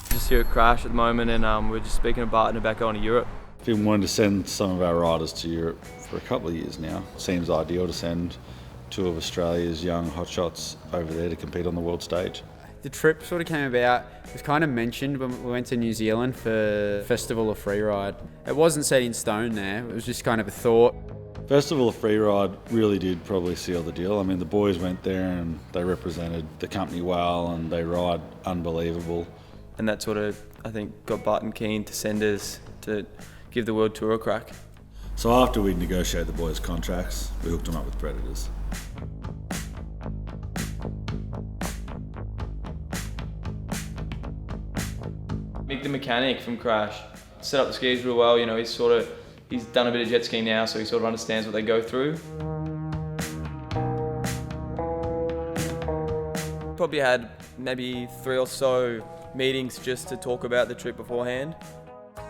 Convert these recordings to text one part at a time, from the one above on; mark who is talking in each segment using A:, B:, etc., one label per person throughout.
A: Just here at Krash at the moment, and we're just speaking to Barton about going to Europe.
B: Been wanting to send some of our riders to Europe for a couple of years now. Seems ideal to send two of Australia's young hotshots over there to compete on the world stage.
C: The trip sort of came about, it was kind of mentioned when we went to New Zealand for Festival of Freeride. It wasn't set in stone there, it was just kind of a thought.
B: Festival of Freeride really did probably seal the deal. I mean, the boys went there and they represented the company well and they ride unbelievable.
A: And that sort of, I think, got Barton keen to send us to give the World Tour a crack.
B: So after we negotiated the boys' contracts, we hooked them up with Predators.
A: Mick the mechanic from Krash set up the skis real well. You know, he's done a bit of jet skiing now, so he sort of understands what they go through. Probably had maybe 3 or so meetings just to talk about the trip beforehand.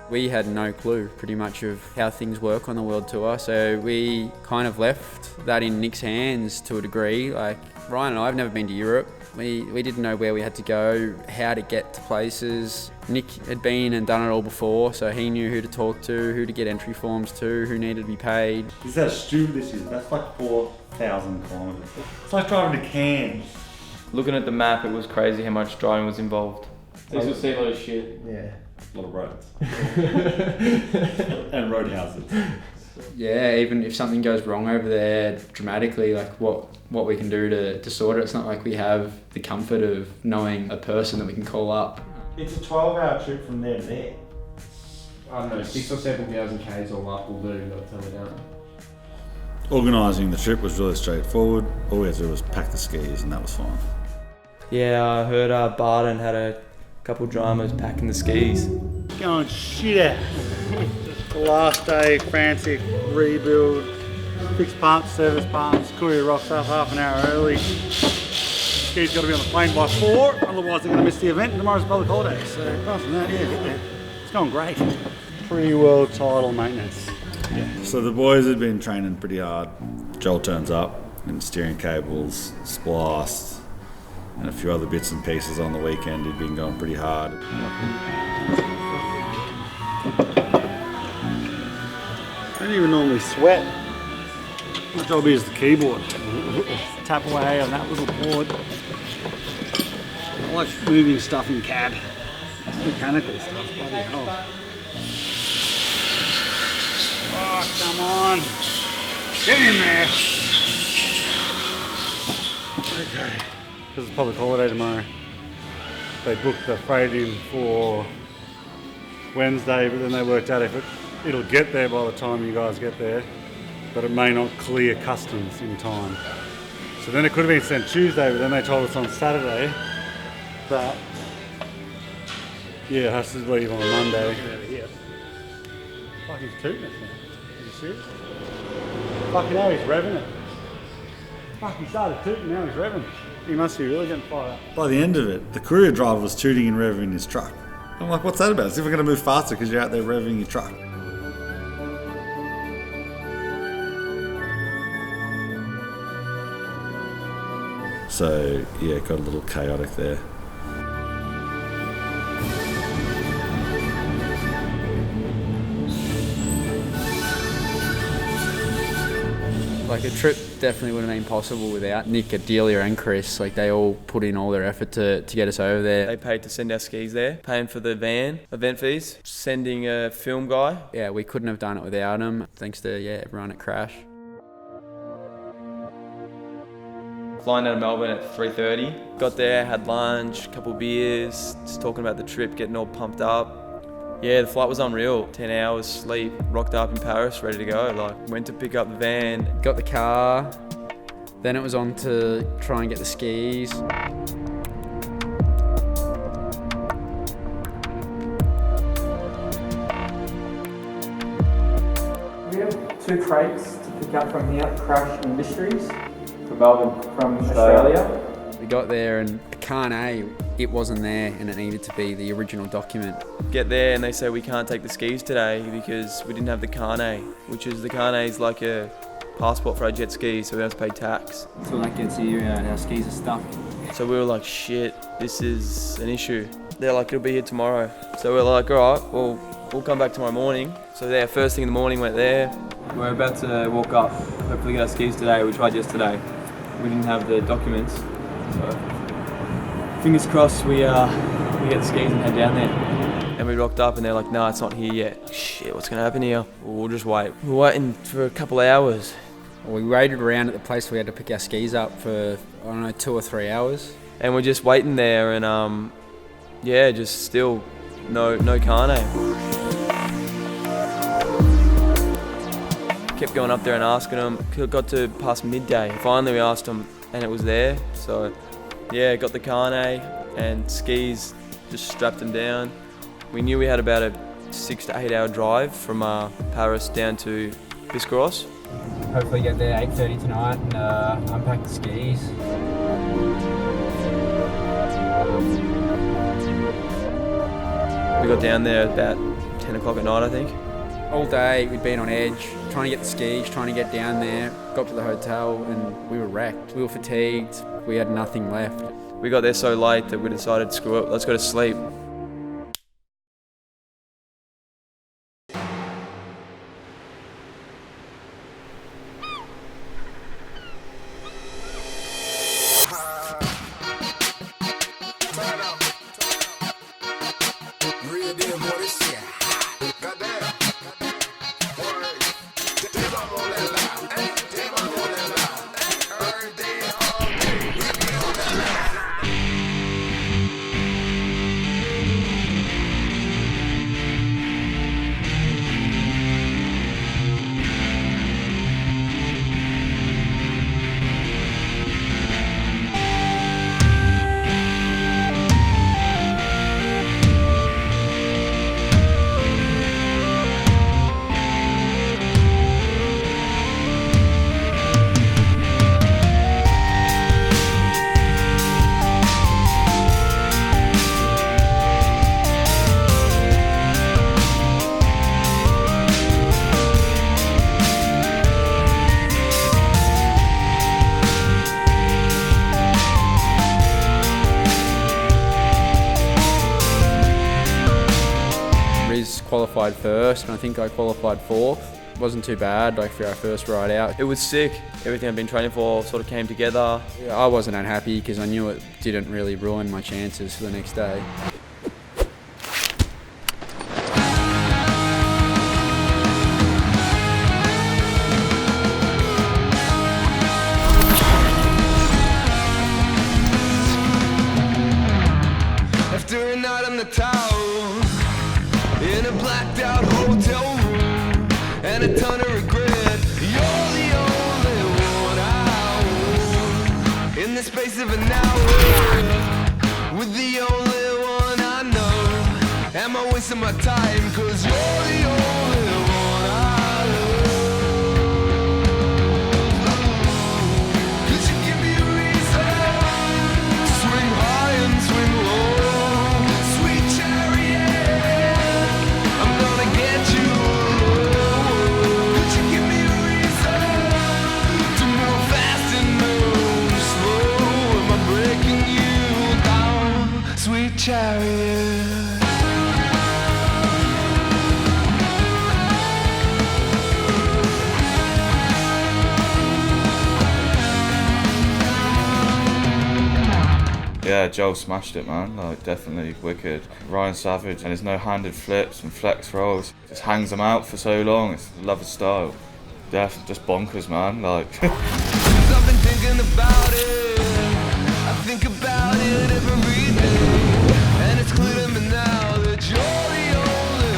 C: We had no clue pretty much of how things work on the World Tour, so we kind of left that in Nick's hands to a degree. Like, Ryan and I have never been to Europe. We didn't know where we had to go, how to get to places. Nick had been and done it all before, so he knew who to talk to, who to get entry forms to, who needed to be paid.
D: This is how stupid this is. That's like 4,000 kilometres. It's like driving to Cairns.
A: Looking at the map, it was crazy how much driving was involved. They should see a lot of shit.
D: Yeah. A lot of roads. And road houses.
C: Yeah, even if something goes wrong over there dramatically, like what we can do to sort it. It's not like we have the comfort of knowing a person that we can call up.
D: It's a 12-hour trip from there to there.
E: I don't know, 6,000 or 7,000 Ks all up will do, I'll tell you that.
B: Organising the trip was really straightforward. All we had to do was pack the skis and that was fine.
A: Yeah, I heard Barton had a couple dramas packing the skis.
D: Going shit out. The last day, frantic, rebuild, fix parts, service parts, courier rocks up half an hour early. Skis got to be on the plane by 4, otherwise they're going to miss the event. Tomorrow's a public holiday, so apart from that, yeah, it's going great. Pre-world title maintenance.
B: Yeah. So the boys had been training pretty hard. Joel turns up and steering cables, spliced, and a few other bits and pieces on the weekend. He'd been going pretty hard.
D: I don't even normally sweat. My job is the keyboard. Tap away on that little board. I like moving stuff in CAD. Mechanical stuff, bloody hell. Oh, come on. Get in there. Okay. Because it's public holiday tomorrow. They booked the freight in for Wednesday, but then they worked out if it'll get there by the time you guys get there, but it may not clear customs in time. So then it could have been sent Tuesday, but then they told us on Saturday that, yeah, it has to leave on Monday. Fuck, he's tooting us now. Are you serious? Fucking hell, he's revving it. Fuck, he started tooting, now he's revving. He must be really getting fired up.
B: By the end of it, the courier driver was tooting and revving his truck. I'm like, what's that about? As if we're going to move faster because you're out there revving your truck. So, yeah, it got a little chaotic there.
C: Like, a trip definitely wouldn't have been possible without Nick, Adelia and Chris. Like, they all put in all their effort to get us over there.
A: They paid to send our skis there, paying for the van, event fees, sending a film guy.
C: Yeah, we couldn't have done it without them, thanks to everyone at Krash.
A: Flying out of Melbourne at 3:30. Got there, had lunch, a couple beers, just talking about the trip, getting all pumped up. Yeah, the flight was unreal. 10 hours sleep, rocked up in Paris, ready to go. Like, went to pick up the van.
C: Got the car, then it was on to try and get the skis.
F: We have 2 crates to pick up from here, Krash Industries,
A: From Melbourne.
F: from Australia.
C: We got there and the carnet, it wasn't there and it needed to be the original document.
A: Get there and they say we can't take the skis today because we didn't have the carnet, which is the carnet is like a passport for our jet skis, so we have to pay tax.
F: Until that gets here, our skis are stuck.
A: So we were like, shit, this is an issue. They're like, it'll be here tomorrow. So we're like, all right, well, we'll come back tomorrow morning. So there, first thing in the morning, went there. We're about to walk up, hopefully get our skis today. We tried yesterday. We didn't have the documents. So fingers crossed we get the skis and head down there. And we rocked up and they're like, no, it's not here yet. Shit, what's gonna happen here? We'll just wait. We're waiting for a couple of hours.
C: We waited around at the place we had to pick our skis up for, I don't know, 2 or 3 hours.
A: And we're just waiting there and yeah, just still no carnet. Kept going up there and asking them. Got to past midday. Finally we asked them and it was there. So yeah, got the carnet and skis, just strapped them down. We knew we had about a 6 to 8 hour drive from Paris down to Biscarrosse.
F: Hopefully get there 8:30 tonight and unpack the skis.
A: We got down there about 10 o'clock at night, I think.
C: All day we'd been on edge, trying to get the skis, trying to get down there. Got to the hotel and we were wrecked. We were fatigued, we had nothing left.
A: We got there so late that we decided, screw it, let's go to sleep.
C: Qualified first and I think I qualified 4th. Wasn't too bad like for our first ride out.
A: It was sick. Everything I'd been training for sort of came together.
C: I wasn't unhappy because I knew it didn't really ruin my chances for the next day.
G: After a night on the town, in a blacked out hotel room, and a ton of regret, you're the only one I want. In the space of an hour, with the only one I know. Am I wasting my time? 'Cause you're the only one I love. Could you give me a reason to swing high and swing low? Sweet chariot, I'm gonna get you alone. Could you give me a reason to move fast and move slow? Am I breaking you down, sweet chariot?
B: Yeah, Joel smashed it, man. Like, definitely wicked. Ryan Savage, and there's no handed flips and flex rolls. Just hangs them out for so long. It's love his style. Just bonkers, man. Like.
G: 'Cause I've been thinking about it. I think about it every day, and it's clear to me now that you're the only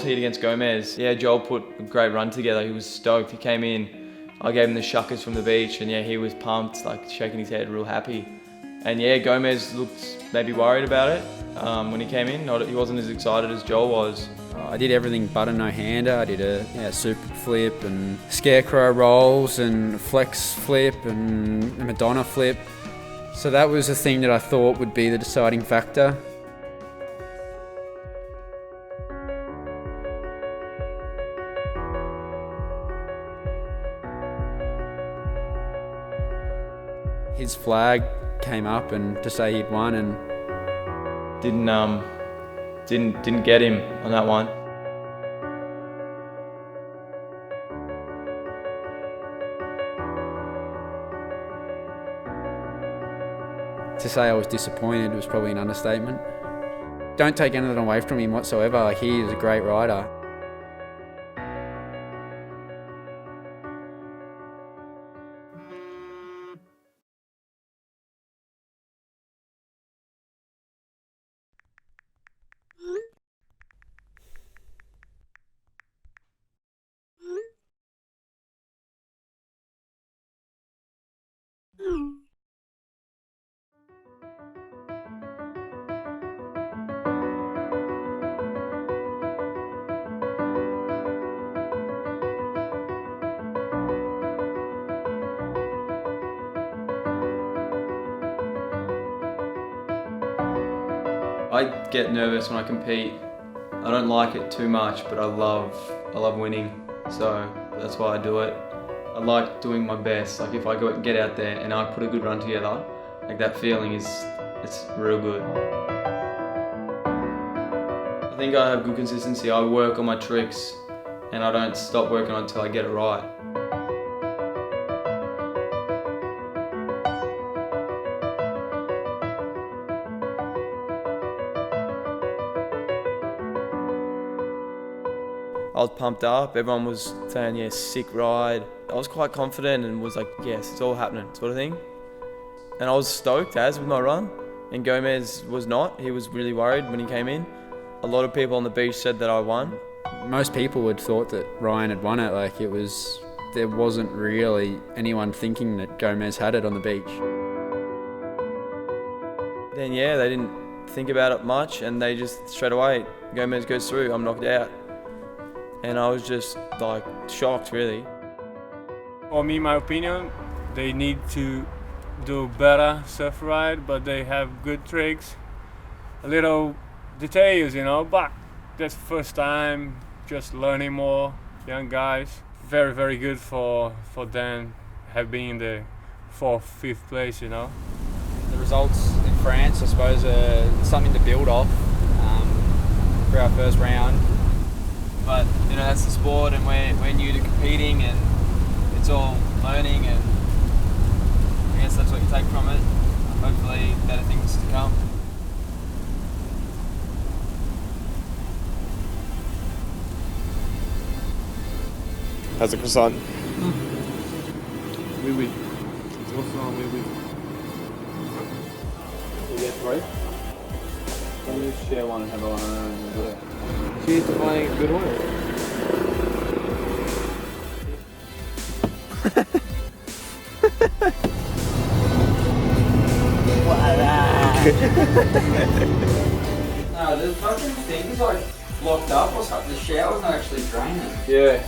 A: heat against Gomez. Yeah, Joel put a great run together. He was stoked. He came in, I gave him the shuckers from the beach, and yeah, he was pumped, like shaking his head, real happy. And yeah, Gomez looked maybe worried about it when he came in. He wasn't as excited as Joel was.
C: I did everything but a no-hander. I did a super flip and scarecrow rolls and flex flip and a Madonna flip. So that was the thing that I thought would be the deciding factor. His flag came up and to say he'd won, and
A: didn't get him on that one.
C: to say I was disappointed was probably an understatement. Don't take anything away from him whatsoever. Like, he is a great rider.
A: I get nervous when I compete. I don't like it too much, but I love winning. So that's why I do it. I like doing my best. Like, if I get out there and I put a good run together, like, that feeling it's real good. I think I have good consistency. I work on my tricks and I don't stop working until I get it right. I was pumped up, everyone was saying, yeah, sick ride. I was quite confident and was like, yes, it's all happening, sort of thing. And I was stoked with my run, and Gomez was not. He was really worried when he came in. A lot of people on the beach said that I won.
C: Most people had thought that Ryan had won it. Like, there wasn't really anyone thinking that Gomez had it on the beach.
A: Then yeah, they didn't think about it much, and they just straight away, Gomez goes through, I'm knocked out. And I was just like shocked, really.
H: For me, my opinion, they need to do better surf ride, but they have good tricks, a little details, but that's first time, just learning more, young guys. Very, very good for them, have been in the 4th, 5th place, The
C: results in France, I suppose, are something to build off for our first round.
A: But that's the sport, and we're new to competing, and it's all learning, and I guess that's what you take from it. Hopefully better things to come.
I: How's the croissant?
H: Oui, oui. It's also oui, oui.
A: You get 3? Let me just share one and have one and do it. Cheers to playing a good one.
J: No, the fucking thing's like blocked up or something. The shower's not actually draining.
A: Yeah.